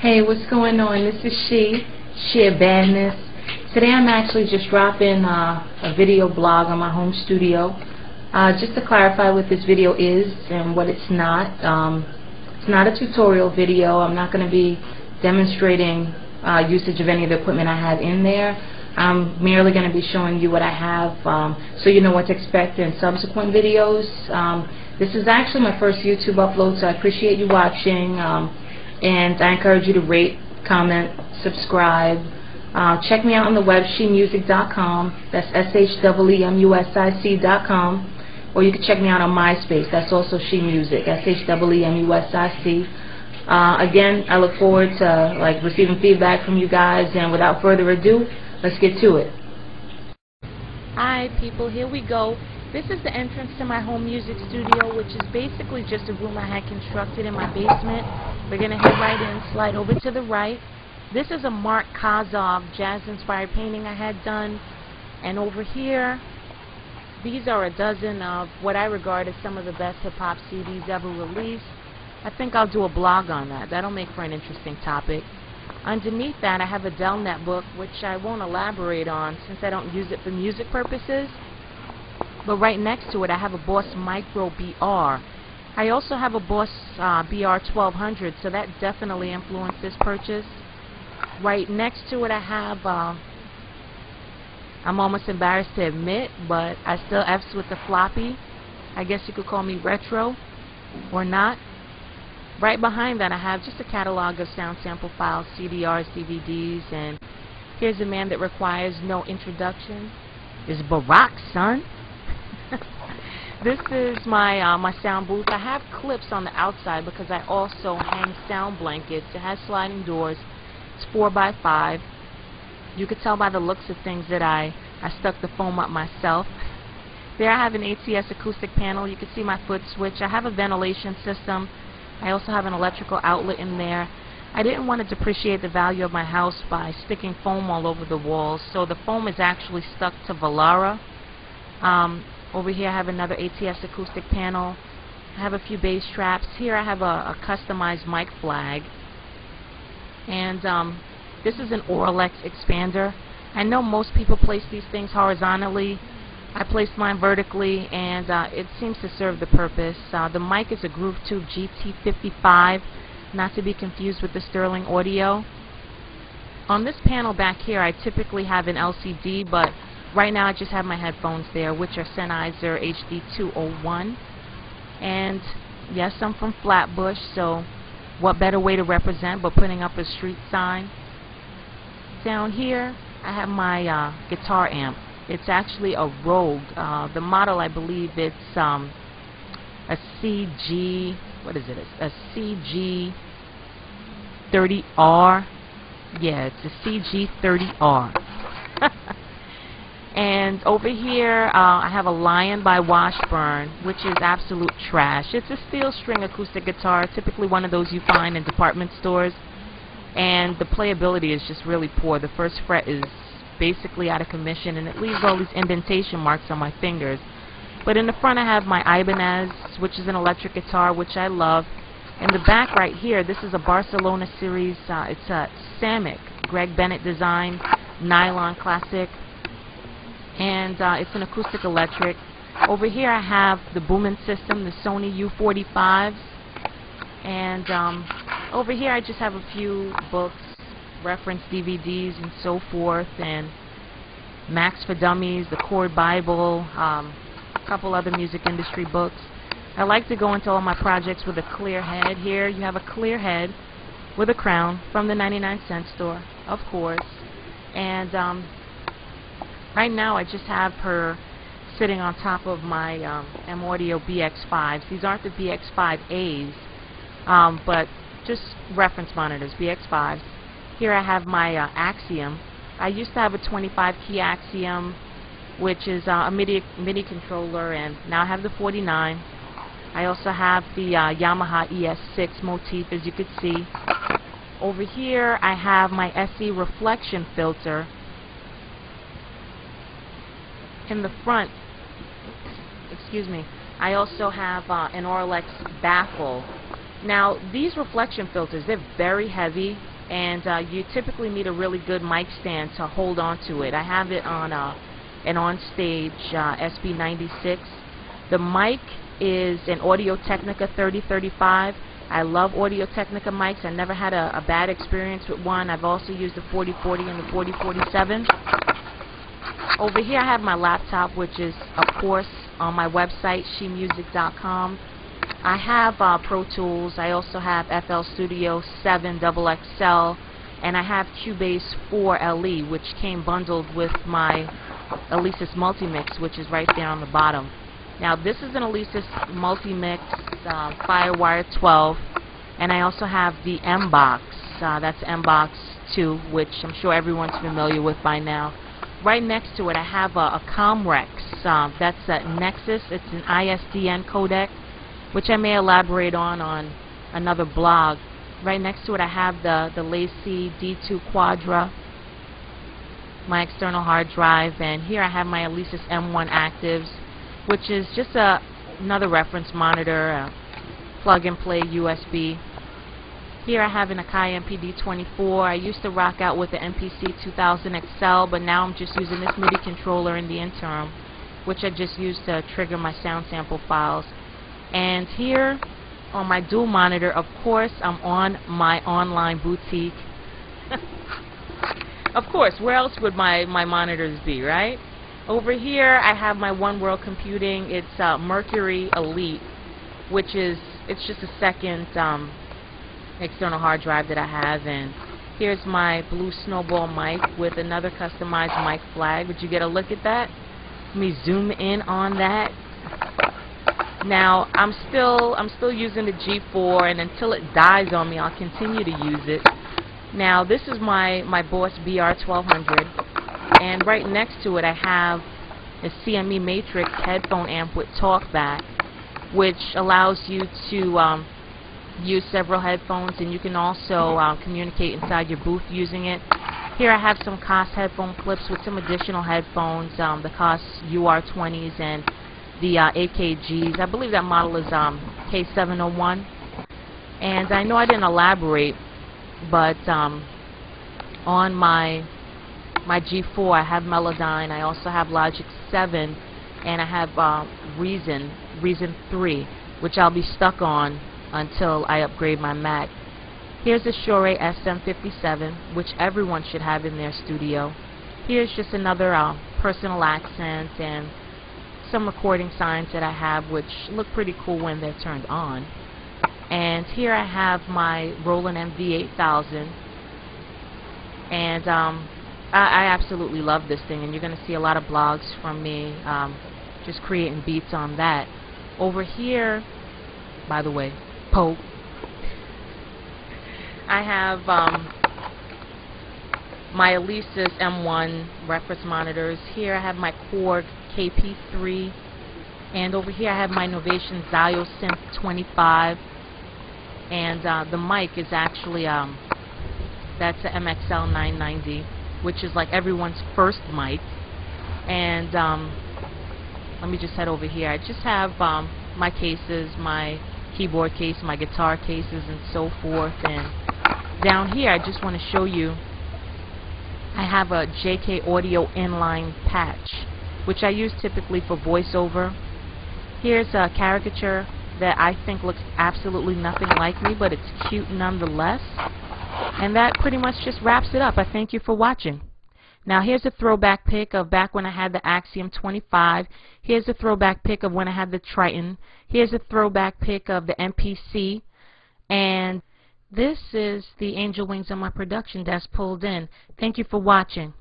Hey, what's going on? This is Sheer Badness. Today I'm actually just dropping a video blog on my home studio. Just to clarify what this video is and what it's not. It's not a tutorial video. I'm not going to be demonstrating usage of any of the equipment I have in there. I'm merely going to be showing you what I have so you know what to expect in subsequent videos. This is actually my first YouTube upload, so I appreciate you watching. And I encourage you to rate, comment, subscribe. Check me out on the web, sheemusic.com. That's SHEEMUSIC.com. Or you can check me out on MySpace. That's also SheeMusic, SHEEMUSIC. Again, I look forward to receiving feedback from you guys. And without further ado, let's get to it. Hi people, here we go. This is the entrance to my home music studio, which is basically just a room I had constructed in my basement. We're going to head right in, slide over to the right. This is a Mark Kozov jazz-inspired painting I had done. And over here, these are a dozen of what I regard as some of the best hip-hop CDs ever released. I think I'll do a blog on that. That'll make for an interesting topic. Underneath that, I have a Delnet book, which I won't elaborate on since I don't use it for music purposes. But right next to it, I have a Boss Micro BR. I also have a Boss BR 1200, so that definitely influenced this purchase. Right next to it, I have, I'm almost embarrassed to admit, but I still F's with the floppy. I guess you could call me retro, or not. Right behind that, I have just a catalog of sound sample files, CDRs, DVDs, and here's a man that requires no introduction. It's Barack, son. This is my my sound booth. I have clips on the outside because I also hang sound blankets. It has sliding doors. It's 4x5. You could tell by the looks of things that I stuck the foam up myself. There I have an ATS acoustic panel. You can see my foot switch. I have a ventilation system. I also have an electrical outlet in there. I didn't want to depreciate the value of my house by sticking foam all over the walls, so the foam is actually stuck to Velara. Over here I have another ATS acoustic panel. I have a few bass traps. Here I have a customized mic flag. And this is an Auralex expander. I know most people place these things horizontally. I placed mine vertically, and it seems to serve the purpose. The mic is a Groove Tube GT55, not to be confused with the Sterling Audio. On this panel back here, I typically have an LCD, but right now I just have my headphones there, which are Sennheiser HD201. And yes, I'm from Flatbush, so what better way to represent but putting up a street sign. Down here, I have my guitar amp. It's actually a Rogue. The model, I believe, it's a CG, what is it? A CG30R. Yeah, it's a CG30R. And over here, I have a Lion by Washburn, which is absolute trash. It's a steel string acoustic guitar, typically one of those you find in department stores. And the playability is just really poor. The first fret is basically out of commission, and it leaves all these indentation marks on my fingers. But in the front, I have my Ibanez, which is an electric guitar, which I love. In the back right here, this is a Barcelona series. It's a Samick, Greg Bennett design, nylon classic. And it's an acoustic electric. Over here I have the Booming System, the Sony U45s. And over here I just have a few books, reference DVDs and so forth, and Max for Dummies, the Chord Bible, a couple other music industry books. I like to go into all my projects with a clear head. Here you have a clear head with a crown from the 99-cent store, of course. And right now I just have her sitting on top of my M-Audio BX5s. These aren't the BX5As, but just reference monitors, BX5s. Here I have my Axiom. I used to have a 25-key Axiom, which is a MIDI controller, and now I have the 49. I also have the Yamaha ES6 motif, as you could see. Over here I have my SE reflection filter. In the front, excuse me, I also have an Auralex baffle. Now, these reflection filters, they're very heavy. and you typically need a really good mic stand to hold on to it. I have it on an OnStage SB96. The mic is an Audio-Technica 3035. I love Audio-Technica mics. I never had a bad experience with one. I've also used the 4040 and the 4047. Over here I have my laptop, which is, of course, on my website, shemusic.com. I have Pro Tools. I also have FL Studio 7 XXL, and I have Cubase 4 LE, which came bundled with my Alesis Multimix, which is right there on the bottom. Now, this is an Alesis Multimix Firewire 12, and I also have the M-Box. That's M-Box 2, which I'm sure everyone's familiar with by now. Right next to it, I have a Comrex. That's a Nexus. It's an ISDN codec, which I may elaborate on another blog. Right next to it, I have the LaCie D2 Quadra, my external hard drive, and here I have my Alesis M1 Actives, which is just another reference monitor, a plug-and-play USB. Here I have an Akai MPD-24. I used to rock out with the MPC 2000 XL, but now I'm just using this MIDI controller in the interim, which I just use to trigger my sound sample files. And here on my dual monitor, of course, I'm on my online boutique. Of course, where else would my monitors be, right? Over here, I have my One World Computing. It's Mercury Elite, which is, it's just a second external hard drive that I have. And here's my Blue Snowball mic with another customized mic flag. Would you get a look at that? Let me zoom in on that. Now, I'm still using the G4, and until it dies on me, I'll continue to use it. Now, this is my Boss BR1200, and right next to it I have a CME Matrix headphone amp with TalkBack, which allows you to use several headphones, and you can also communicate inside your booth using it. Here I have some Koss headphone clips with some additional headphones, the Koss UR20s and the AKGs. I believe that model is K701. And I know I didn't elaborate, but on my G4 I have Melodyne, I also have Logic 7, and I have Reason 3, which I'll be stuck on until I upgrade my Mac. Here's a Shure SM57, which everyone should have in their studio. Here's just another personal accent and some recording signs that I have, which look pretty cool when they're turned on. And here I have my Roland MV8000, and I absolutely love this thing, and you're going to see a lot of blogs from me just creating beats on that. Over here, by the way, Pope, I have my Alesis M1 reference monitors. Here I have my Korg KP3, and over here I have my Novation Xiosynth 25, and the mic is actually that's the MXL 990, which is like everyone's first mic. And let me just head over here. I just have my cases, my keyboard case, my guitar cases, and so forth. And down here I just want to show you I have a JK Audio inline patch, which I use typically for voiceover. Here's a caricature that I think looks absolutely nothing like me, but it's cute nonetheless. And that pretty much just wraps it up. I thank you for watching. Now here's a throwback pic of back when I had the Axiom 25. Here's a throwback pic of when I had the Triton. Here's a throwback pic of the MPC. And this is the angel wings on my production desk pulled in. Thank you for watching.